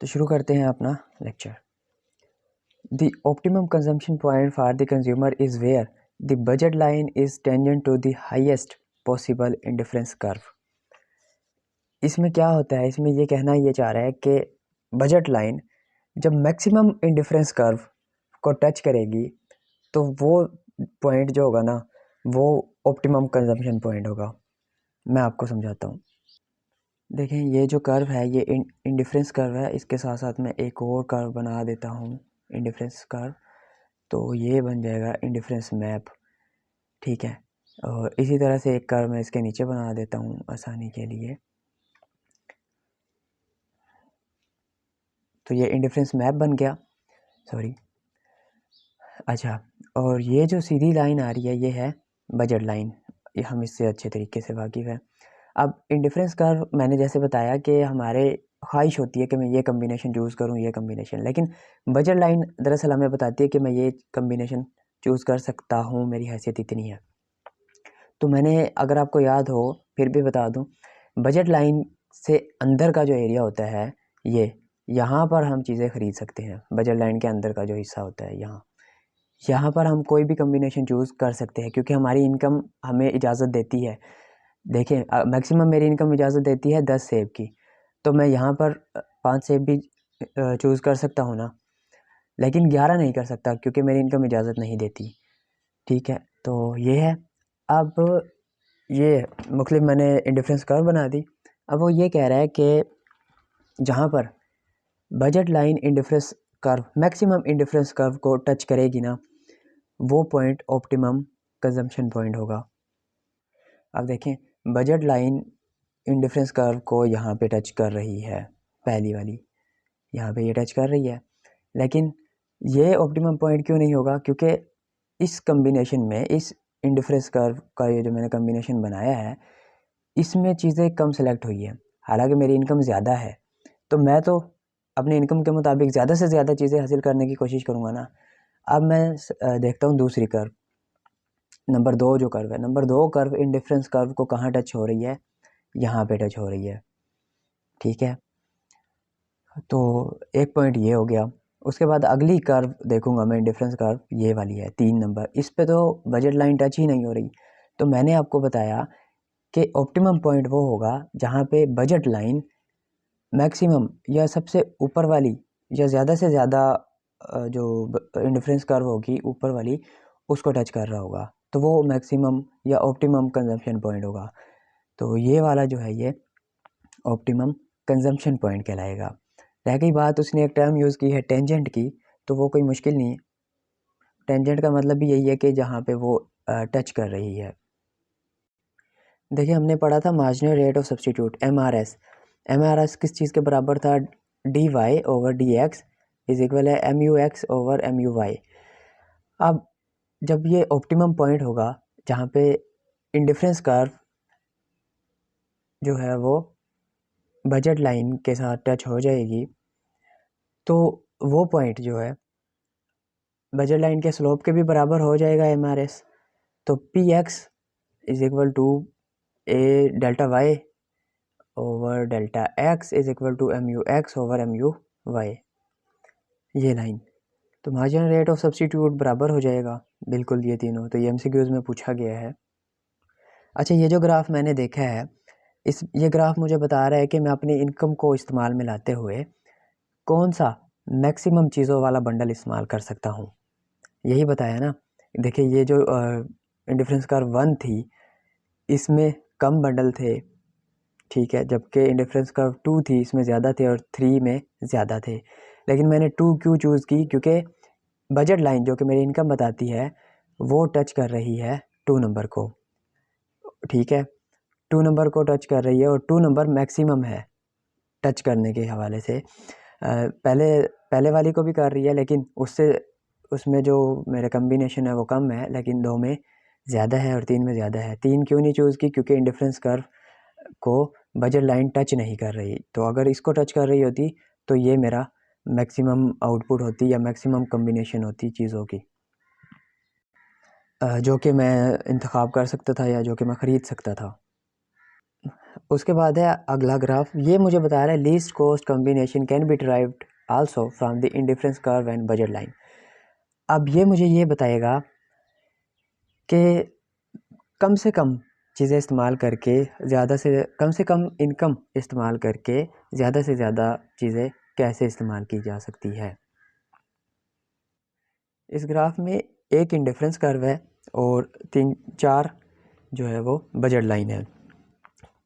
तो शुरू करते हैं अपना lecture. The optimum consumption point for the consumer is where the budget line is tangent to the highest possible indifference curve. इसमें क्या होता है, इसमें ये कहना ये चाह रहा है कि बजट लाइन जब मैक्सिमम इंडिफरेंस कर्व को टच करेगी तो वो पॉइंट जो होगा ना वो ऑप्टिमम कंजम्पशन पॉइंट होगा। मैं आपको समझाता हूँ। देखें, ये जो कर्व है ये इंडिफरेंस कर्व है। इसके साथ साथ मैं एक और कर्व बना देता हूँ, इंडिफरेंस कर्व। तो ये बन जाएगा इंडिफरेंस मैप, ठीक है। और इसी तरह से एक कर्व मैं इसके नीचे बना देता हूँ आसानी के लिए। तो ये इंडिफरेंस मैप बन गया, सॉरी। अच्छा, और ये जो सीधी लाइन आ रही है ये है बजट लाइन। ये हम इससे अच्छे तरीके से वाकिफ़ है। अब इंडिफरेंस कर्व मैंने जैसे बताया कि हमारे ख्वाहिश होती है कि मैं ये कम्बिनेशन चूज़ करूँ, ये कम्बिनेशन, लेकिन बजट लाइन दरअसल हमें बताती है कि मैं ये कम्बिनेशन चूज़ कर सकता हूँ, मेरी हैसियत इतनी है। तो मैंने, अगर आपको याद हो फिर भी बता दूँ, बजट लाइन से अंदर का जो एरिया होता है ये, यहाँ पर हम चीज़ें ख़रीद सकते हैं। बजट लाइन के अंदर का जो हिस्सा होता है यहाँ पर हम कोई भी कम्बिनेशन चूज़ कर सकते हैं क्योंकि हमारी इनकम हमें इजाज़त देती है। देखें, मैक्सिमम मेरी इनकम इजाज़त देती है 10 सेब की, तो मैं यहाँ पर 5 सेब भी चूज़ कर सकता हूँ ना, लेकिन 11 नहीं कर सकता क्योंकि मेरी इनकम इजाज़त नहीं देती, ठीक है। तो ये है। अब ये मुख्तलिफ मैंने इंडिफरेंस कर्व बना दी। अब वो ये कह रहा है कि जहाँ पर budget line indifference curve maximum indifference curve को टच करेगी ना, वो पॉइंट ऑप्टिमम कंजम्पशन पॉइंट होगा। अब देखें, बजट लाइन इंडिफरेंस कर्व को यहाँ पे टच कर रही है, पहली वाली यहाँ पे ये टच कर रही है, लेकिन ये ऑप्टिमम पॉइंट क्यों नहीं होगा? क्योंकि इस कम्बिनेशन में, इस इंडिफरेंस कर्व का ये जो मैंने कम्बिनेशन बनाया है इसमें चीज़ें कम सेलेक्ट हुई है। हालांकि मेरी इनकम ज़्यादा है तो मैं तो अपनी इनकम के मुताबिक ज़्यादा से ज़्यादा चीज़ें हासिल करने की कोशिश करूँगा ना। अब मैं देखता हूँ दूसरी कर्व, नंबर 2 जो कर्व है, नंबर 2 कर्व इंडिफरेंस कर्व को कहाँ टच हो रही है? यहाँ पे टच हो रही है, ठीक है। तो एक पॉइंट ये हो गया। उसके बाद अगली कर्व देखूंगा मैं, इंडिफरेंस कर्व ये वाली है 3 नंबर। इस पे तो बजट लाइन टच ही नहीं हो रही। तो मैंने आपको बताया कि ऑप्टिमम पॉइंट वो होगा जहाँ पे बजट लाइन मैक्सिमम या सबसे ऊपर वाली या ज़्यादा से ज़्यादा जो इंडिफरेंस कर्व होगी ऊपर वाली उसको टच कर रहा होगा, तो वो मैक्सिमम या ऑप्टिमम कंजम्पशन पॉइंट होगा। तो ये वाला जो है ये ऑप्टिमम कंजम्पशन पॉइंट कहलाएगा। रह गई बात, उसने एक टर्म यूज़ की है टेंजेंट की, तो वो कोई मुश्किल नहीं है। टेंजेंट का मतलब भी यही है कि जहाँ पे वो टच कर रही है। देखिए, हमने पढ़ा था marginal rate of substitute, MRS। MRS किस चीज़ के बराबर था? dy over dx is equal है MUX ओवर MUY। अब जब ये ऑप्टिमम पॉइंट होगा जहाँ पे इंडिफरेंस कर्व जो है वो बजट लाइन के साथ टच हो जाएगी, तो वो पॉइंट जो है बजट लाइन के स्लोप के भी बराबर हो जाएगा MRS। तो PX is equal to A delta Y over delta X is equal to MUX over MUY, ये लाइन। तो मार्जिनल रेट ऑफ सब्स्टिट्यूट बराबर हो जाएगा बिल्कुल ये तीनों। तो ये MCQs में पूछा गया है। अच्छा, ये जो ग्राफ मैंने देखा है, ये ग्राफ मुझे बता रहा है कि मैं अपनी इनकम को इस्तेमाल में लाते हुए कौन सा मैक्सिमम चीज़ों वाला बंडल इस्तेमाल कर सकता हूँ, यही बताया ना। देखिए, ये जो इंडिफरेंस कर्व 1 थी इसमें कम बंडल थे, ठीक है, जबकि इंडिफरेंस कर्व 2 थी इसमें ज़्यादा थे और 3 में ज़्यादा थे। लेकिन मैंने 2 क्यों चूज़ की? क्योंकि बजट लाइन जो कि मेरी इनकम बताती है वो टच कर रही है 2 नंबर को, ठीक है। 2 नंबर को टच कर रही है और 2 नंबर मैक्सिमम है टच करने के हवाले से। पहले वाली को भी कर रही है, लेकिन उसमें जो मेरा कम्बिनेशन है वो कम है, लेकिन 2 में ज़्यादा है और 3 में ज़्यादा है। 3 क्यों नहीं चूज़ की? क्योंकि इंडिफरेंस कर्व को बजट लाइन टच नहीं कर रही। तो अगर इसको टच कर रही होती तो ये मेरा मैक्सिमम आउटपुट होती या मैक्सिमम कम्बिनेशन होती चीज़ों की, जो कि मैं इंतखाब कर सकता था या जो कि मैं ख़रीद सकता था। उसके बाद है अगला ग्राफ, ये मुझे बता रहा है least cost combination can be derived also from the indifference curve and budget line. अब ये मुझे ये बताएगा कि कम से कम चीज़ें इस्तेमाल करके ज़्यादा से कम इनकम इस्तेमाल करके ज़्यादा से ज़्यादा चीज़ें कैसे इस्तेमाल की जा सकती है। इस ग्राफ में एक इंडिफरेंस कर्व है और 3-4 जो है वो बजट लाइन है।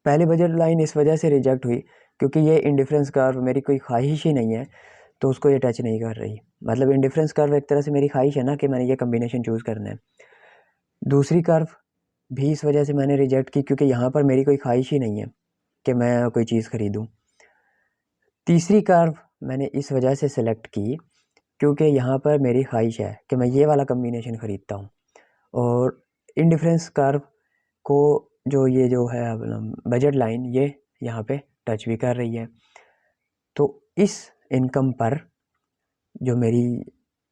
पहली बजट लाइन इस वजह से रिजेक्ट हुई क्योंकि ये इंडिफरेंस कर्व मेरी कोई ख्वाहिश ही नहीं है, तो उसको ये टच नहीं कर रही। मतलब इंडिफरेंस कर्व एक तरह से मेरी ख्वाहिश है ना कि मैंने ये कम्बिनेशन चूज़ करना है। दूसरी कर्व भी इस वजह से मैंने रिजेक्ट की क्योंकि यहाँ पर मेरी कोई ख्वाहिश ही नहीं है कि मैं कोई चीज़ ख़रीदूँ। तीसरी कर्व मैंने इस वजह से सिलेक्ट की क्योंकि यहाँ पर मेरी ख्वाहिश है कि मैं ये वाला कम्बिनेशन ख़रीदता हूँ। और इंडिफरेंस कर्व को ये जो है बजट लाइन ये यहाँ पे टच भी कर रही है। तो इस इनकम पर जो मेरी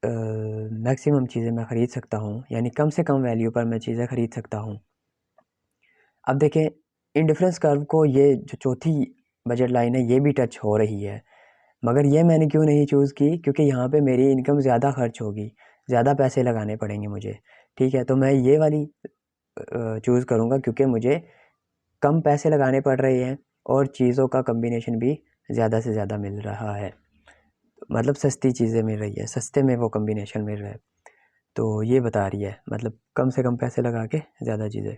मैक्सिमम चीज़ें मैं ख़रीद सकता हूँ, यानी कम से कम वैल्यू पर मैं चीज़ें ख़रीद सकता हूँ। अब देखें इंडिफरेंस कर्व को ये जो चौथी बजट लाइन है ये भी टच हो रही है, मगर ये मैंने क्यों नहीं चूज़ की, क्योंकि यहाँ पे मेरी इनकम ज़्यादा खर्च होगी, ज़्यादा पैसे लगाने पड़ेंगे मुझे। ठीक है, तो मैं ये वाली चूज़ करूँगा क्योंकि मुझे कम पैसे लगाने पड़ रहे हैं और चीज़ों का कम्बिनेशन भी ज़्यादा से ज़्यादा मिल रहा है। मतलब सस्ती चीज़ें मिल रही है, सस्ते में वो कम्बिनेशन मिल रहा है। तो ये बता रही है मतलब कम से कम पैसे लगा के ज़्यादा चीज़ें।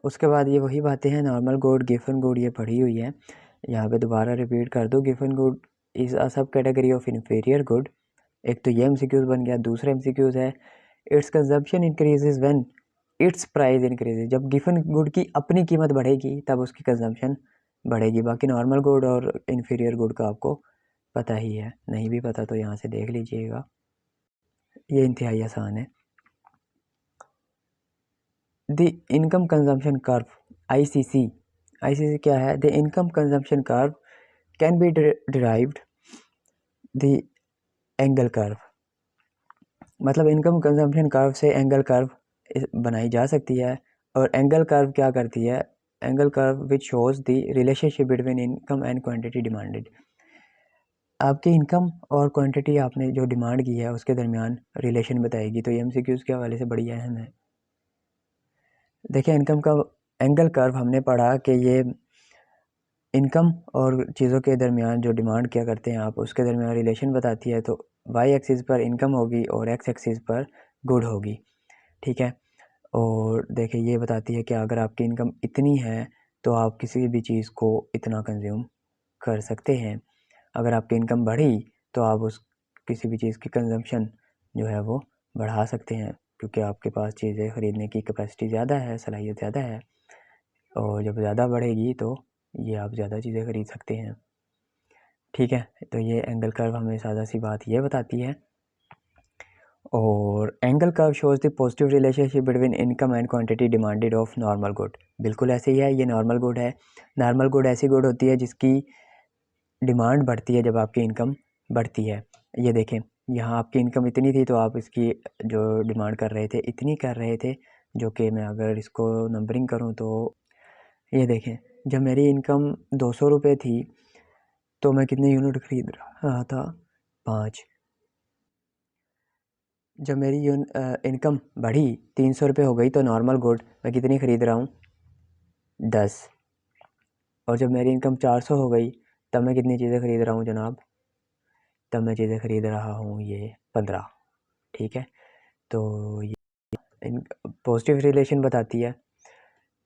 उसके बाद ये वही बातें हैं, नॉर्मल गुड, गिवन गुड ये पढ़ी हुई है, यहाँ पे दोबारा रिपीट कर दो। गिवन गुड इज़ अ सब कैटेगरी ऑफ इन्फीरियर गुड। एक तो ये एमसीक्यूज़ बन गया। दूसरा एमसीक्यूज़ है it's consumption increases when it's price increases. जब गिवन गुड की अपनी कीमत बढ़ेगी तब उसकी कंजम्पशन बढ़ेगी। बाकी नॉर्मल गुड और इन्फीरियर गुड का आपको पता ही है, नहीं भी पता तो यहाँ से देख लीजिएगा, ये इंतहाई आसान है। The income consumption curve ICC क्या है? The income consumption curve can be derived the angle curve. मतलब इनकम कंजम्पशन कर्व से एंगल कर्व बनाई जा सकती है। और एंगल कर्व क्या करती है? Angle curve which shows the relationship between income and quantity demanded. आपकी इनकम और क्वांटिटी आपने जो डिमांड की है उसके दरमियान रिलेशन बताएगी। तो ये एमसीक्यूज़ के हवाले से बड़ी अहम है। देखिए इनकम का एंगल कर्व हमने पढ़ा कि ये इनकम और चीज़ों के दरमियान जो डिमांड क्या करते हैं आप, उसके दरमियान रिलेशन बताती है। तो वाई एक्सिस पर इनकम होगी और एक्स एक्सिस पर गुड होगी। ठीक है, और देखिए ये बताती है कि अगर आपकी इनकम इतनी है तो आप किसी भी चीज़ को इतना कंज्यूम कर सकते हैं। अगर आपकी इनकम बढ़ी तो आप उस किसी भी चीज़ की कंजम्पशन जो है वो बढ़ा सकते हैं, क्योंकि आपके पास चीज़ें ख़रीदने की कैपेसिटी ज़्यादा है, सलाहियत ज़्यादा है। और जब ज़्यादा बढ़ेगी तो ये आप ज़्यादा चीज़ें ख़रीद सकते हैं। ठीक है, तो ये एंगल कर्व हमें सादा सी बात ये बताती है। और angle curve shows the positive relationship between income and quantity demanded of normal good. बिल्कुल ऐसे ही है, ये नॉर्मल गुड है। नॉर्मल गुड ऐसी गुड होती है जिसकी डिमांड बढ़ती है जब आपकी इनकम बढ़ती है। ये देखें यहाँ आपकी इनकम इतनी थी तो आप इसकी जो डिमांड कर रहे थे इतनी कर रहे थे, जो कि मैं अगर इसको नंबरिंग करूँ तो ये देखें जब मेरी इनकम 200 रुपये थी तो मैं कितने यूनिट ख़रीद रहा था? 5। जब मेरी इनकम बढ़ी 300 रुपये हो गई तो नॉर्मल गुड मैं कितनी ख़रीद रहा हूँ? 10। और जब मेरी इनकम 400 हो गई तब मैं कितनी चीज़ें ख़रीद रहा हूँ जनाब? तब मैं चीज़ें ख़रीद रहा हूँ ये 15। ठीक है, तो ये पॉजिटिव रिलेशन बताती है।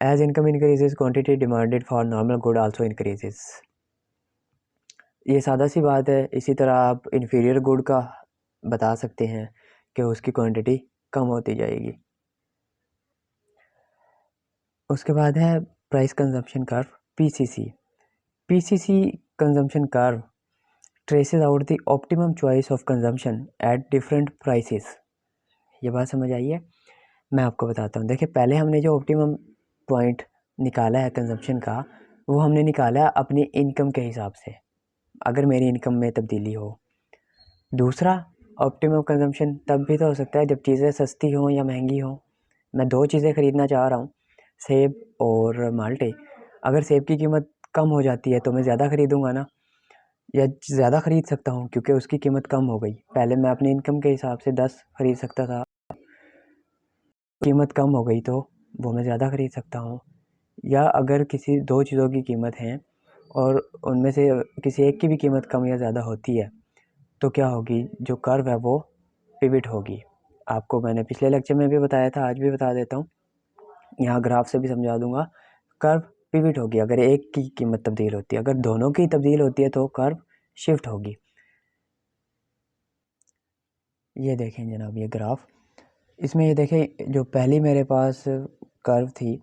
As income increases quantity demanded for normal good also increases. ये सादा सी बात है। इसी तरह आप इन्फीरियर गुड का बता सकते हैं कि उसकी क्वांटिटी कम होती जाएगी। उसके बाद है price consumption curve PCC consumption curve traces out the optimum choice of consumption at different prices. ये बात समझ आई है? मैं आपको बताता हूँ। देखिए पहले हमने जो ऑप्टिमम पॉइंट निकाला है कंजम्पशन का, वो हमने निकाला अपनी इनकम के हिसाब से, अगर मेरी इनकम में तब्दीली हो। दूसरा ऑप्टिमम कंजम्पशन तब भी तो हो सकता है जब चीज़ें सस्ती हों या महंगी हों। मैं 2 चीज़ें ख़रीदना चाह रहा हूँ, सेब और माल्टे, अगर सेब की कीमत कम हो जाती है तो मैं ज़्यादा ख़रीदूँगा ना, या ज़्यादा ख़रीद सकता हूँ क्योंकि उसकी कीमत कम हो गई। पहले मैं अपनी इनकम के हिसाब से 10 ख़रीद सकता था, कीमत कम हो गई तो वो मैं ज़्यादा ख़रीद सकता हूँ। या अगर किसी 2 चीज़ों की कीमत है और उनमें से किसी एक की भी कीमत कम या ज़्यादा होती है तो क्या होगी, जो कर्व है वो पिवट होगी। आपको मैंने पिछले लेक्चर में भी बताया था, आज भी बता देता हूँ, यहाँ ग्राफ से भी समझा दूंगा। कर्व पिवट होगी अगर एक की कीमत तब्दील होती है, अगर दोनों की तब्दील होती है तो कर्व शिफ्ट होगी। ये देखें जनाब ये ग्राफ, इसमें ये देखें जो पहली मेरे पास कर्व थी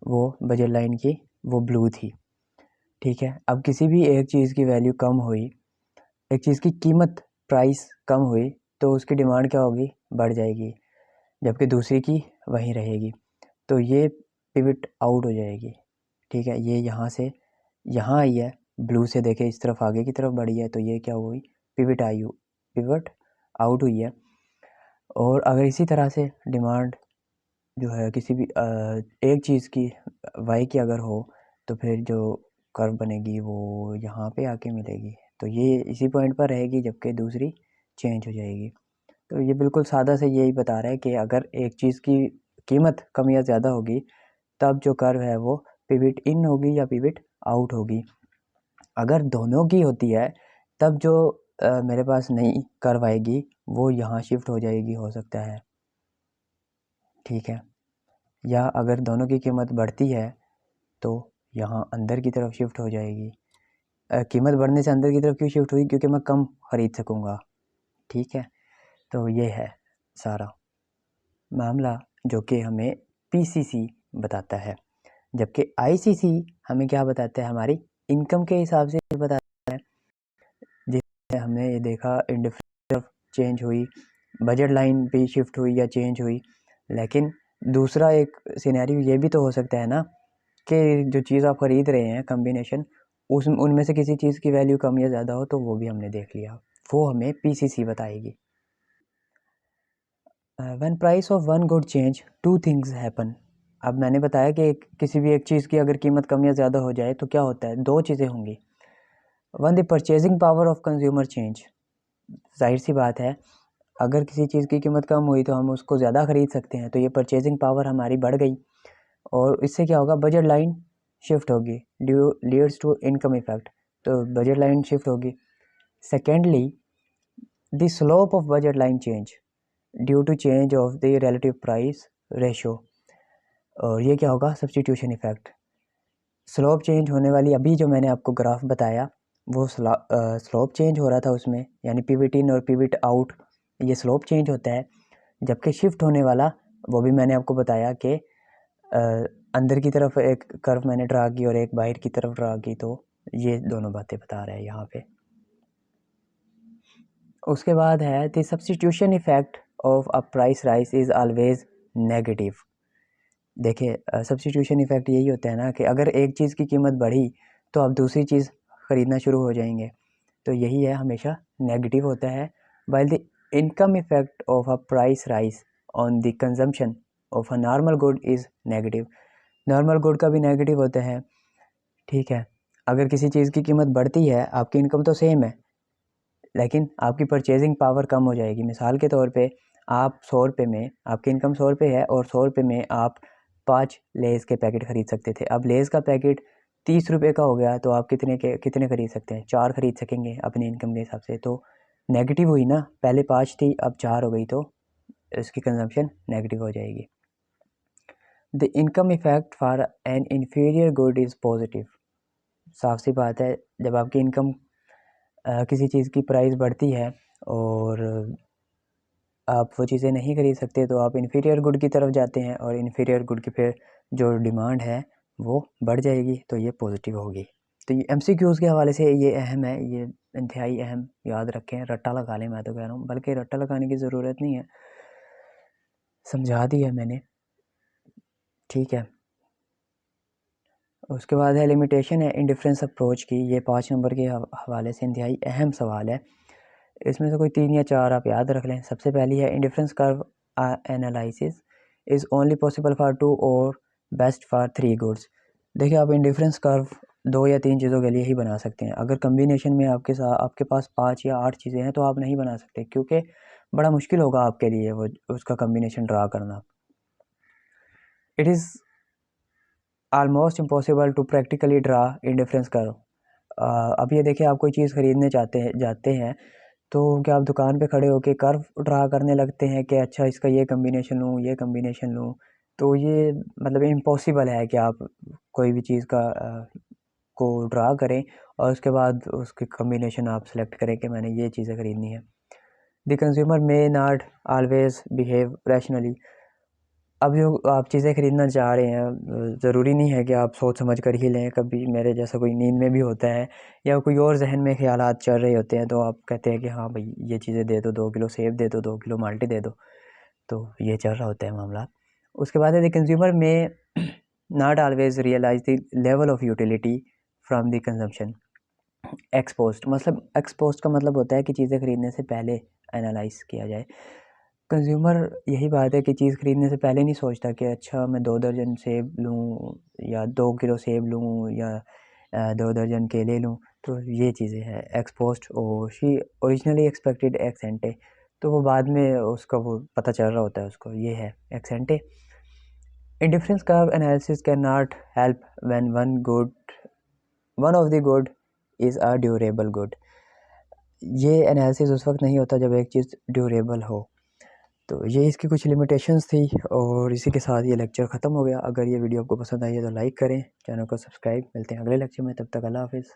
वो बजट लाइन की, वो ब्लू थी, ठीक है। अब किसी भी एक चीज़ की वैल्यू कम हुई, एक चीज़ की कीमत प्राइस कम हुई तो उसकी डिमांड क्या होगी, बढ़ जाएगी, जबकि दूसरी की वहीं रहेगी। तो ये पिवट आउट हो जाएगी, ठीक है। ये यहाँ से यहाँ आई है, ब्लू से देखे इस तरफ आगे की तरफ बढ़ी है, तो ये क्या हुई, पिवट पिवट आउट हुई है। और अगर इसी तरह से डिमांड जो है किसी भी एक चीज़ की वाई की अगर हो तो फिर जो कर्व बनेगी वो यहाँ पे आके मिलेगी, तो ये इसी पॉइंट पर रहेगी जबकि दूसरी चेंज हो जाएगी। तो ये बिल्कुल सादा से यही बता रहा है कि अगर एक चीज़ की कीमत कम या ज़्यादा होगी तब जो कर्व है वो पिवट इन होगी या पिवट आउट होगी। अगर दोनों की होती है तब जो मेरे पास नई कर्व आएगी वो यहाँ शिफ्ट हो जाएगी, हो सकता है, ठीक है। या अगर दोनों की कीमत बढ़ती है तो यहाँ अंदर की तरफ शिफ्ट हो जाएगी। कीमत बढ़ने से अंदर की तरफ क्यों शिफ्ट हुई, क्योंकि मैं कम ख़रीद सकूँगा, ठीक है। तो ये है सारा मामला जो कि हमें पीसीसी बताता है, जबकि आईसीसी हमें क्या बताता है, हमारी इनकम के हिसाब से बताता है। जैसे हमने ये देखा इंडिफरेंस चेंज हुई, बजट लाइन भी शिफ्ट हुई या चेंज हुई, लेकिन दूसरा एक सिनेरियो ये भी तो हो सकता है ना कि जो चीज़ आप ख़रीद रहे हैं कम्बिनेशन, उस उनमें से किसी चीज़ की वैल्यू कम या ज़्यादा हो, तो वो भी हमने देख लिया, वो हमें पीसीसी बताएगी। When price of one good change two things happen. अब मैंने बताया कि किसी भी एक चीज़ की अगर कीमत कम या ज़्यादा हो जाए तो क्या होता है, दो चीज़ें होंगी। One, the purchasing power of consumer change. जाहिर सी बात है, अगर किसी चीज़ की कीमत कम हुई तो हम उसको ज़्यादा ख़रीद सकते हैं, तो ये परचेजिंग पावर हमारी बढ़ गई और इससे क्या होगा, बजट लाइन शिफ्ट होगी, due leads to income effect, तो बजट लाइन शिफ्ट होगी। Secondly, the slope of budget line change due to change of the relative price ratio, और ये क्या होगा, सब्स्टिट्यूशन इफेक्ट। स्लोप चेंज होने वाली, अभी जो मैंने आपको ग्राफ बताया वो स्लोप चेंज हो रहा था उसमें, यानी पिवट इन और पिवट आउट, ये स्लोप चेंज होता है। जबकि शिफ्ट होने वाला वो भी मैंने आपको बताया कि अंदर की तरफ एक कर्व मैंने ड्रा की और एक बाहर की तरफ ड्रा की, तो ये दोनों बातें बता रहा है यहाँ पे। उसके बाद है the substitution effect of a price rise is always negative. देखिए सब्स्टिट्यूशन इफेक्ट यही होता है ना कि अगर एक चीज़ की कीमत बढ़ी तो आप दूसरी चीज़ ख़रीदना शुरू हो जाएंगे, तो यही है, हमेशा नेगेटिव होता है। While the income effect of a price rise on the consumption of a normal good is negative. Normal good का भी नेगेटिव होता है, ठीक है। अगर किसी चीज़ की कीमत बढ़ती है, आपकी इनकम तो सेम है लेकिन आपकी परचेजिंग पावर कम हो जाएगी। मिसाल के तौर पे आप 100 रुपये में, आपकी इनकम 100 रुपये है और 100 रुपये में आप 5 लेज़ के पैकेट ख़रीद सकते थे। अब लेज़ का पैकेट 30 रुपये का हो गया तो आप कितने ख़रीद सकते हैं, 4 ख़रीद सकेंगे अपनी इनकम के हिसाब से। तो नेगेटिव हुई ना, पहले 5 थी अब 4 हो गई, तो इसकी कंजम्पशन नेगेटिव हो जाएगी। The income effect for an inferior good is positive. साफ सी बात है, जब आपकी इनकम किसी चीज़ की प्राइस बढ़ती है और आप वो चीज़ें नहीं ख़रीद सकते तो आप इन्फीरियर गुड की तरफ जाते हैं और इन्फीरियर गुड की फिर जो डिमांड है वो बढ़ जाएगी, तो ये पॉजिटिव होगी। तो ये एमसीक्यूज़ के हवाले से ये अहम है, ये इंतहाई अहम, याद रखें, रट्टा लगा लें, मैं तो कह रहा हूँ, बल्कि रट्टा लगाने की ज़रूरत नहीं है, समझा दी है मैंने, ठीक है। उसके बाद है लिमिटेशन है इंडिफरेंस अप्रोच की, ये 5 नंबर के हवाले से इंतहाई अहम सवाल है। इसमें से कोई 3 या 4 आप याद रख लें। सबसे पहली है indifference curve analysis is only possible for 2 और बेस्ट फॉर 3 गुड्स। देखिए आप इंडिफरेंस कर्व 2 या 3 चीज़ों के लिए ही बना सकते हैं। अगर कॉम्बिनेशन में आपके पास 5 या 8 चीज़ें हैं तो आप नहीं बना सकते, क्योंकि बड़ा मुश्किल होगा आपके लिए वो उसका कॉम्बिनेशन ड्रा करना। It is almost impossible to practically draw indifference curve. अब ये देखिए, आप कोई चीज़ ख़रीदने जाते हैं तो क्या आप दुकान पे खड़े होकर कर्व ड्रा करने लगते हैं कि अच्छा इसका ये कॉम्बिनेशन लूँ, ये कॉम्बिनेशन लूँ, तो ये मतलब इम्पॉसिबल है कि आप कोई भी चीज़ को ड्रा करें और उसके बाद उसके कॉम्बिनेशन आप सेलेक्ट करें कि मैंने ये चीज़ें ख़रीदनी है। The consumer may not always behave rationally. अब जो आप चीज़ें ख़रीदना चाह रहे हैं, ज़रूरी नहीं है कि आप सोच समझ कर ही लें। कभी मेरे जैसा कोई नींद में भी होता है या कोई और जहन में ख्यालात चल रहे होते हैं, तो आप कहते हैं कि हाँ भाई ये चीज़ें दे दो, 2 किलो सेब दे दो, 2 किलो माल्टे दे दो, तो ये चल रहा होता है मामला। उसके बाद है the consumer may not always realise the level of utility from the consumption. Ex post का मतलब होता है कि चीज़ें ख़रीदने से पहले एनालाइज किया जाए। कंज्यूमर यही बात है कि चीज़ ख़रीदने से पहले नहीं सोचता कि अच्छा मैं 2 दर्जन सेब लूँ या 2 किलो सेब लूँ या 2 दर्जन केले लूँ, तो ये चीज़ें हैं एक्सपोस्ट। और शी ओरिजिनली एक्सपेक्टेड एक्स एंटे, तो वो बाद में उसका वो पता चल रहा होता है उसको, ये है x एंटे। Indifference curve analysis can not help when one of the good is a durable good. ये एनालिसिस उस वक्त नहीं होता जब एक चीज़ ड्यूरेबल हो। तो ये इसकी कुछ लिमिटेशंस थी और इसी के साथ ये लेक्चर ख़त्म हो गया। अगर ये वीडियो आपको पसंद आई है तो लाइक करें, चैनल को सब्सक्राइब। मिलते हैं अगले लेक्चर में, तब तक अल्लाह हाफ़िज़।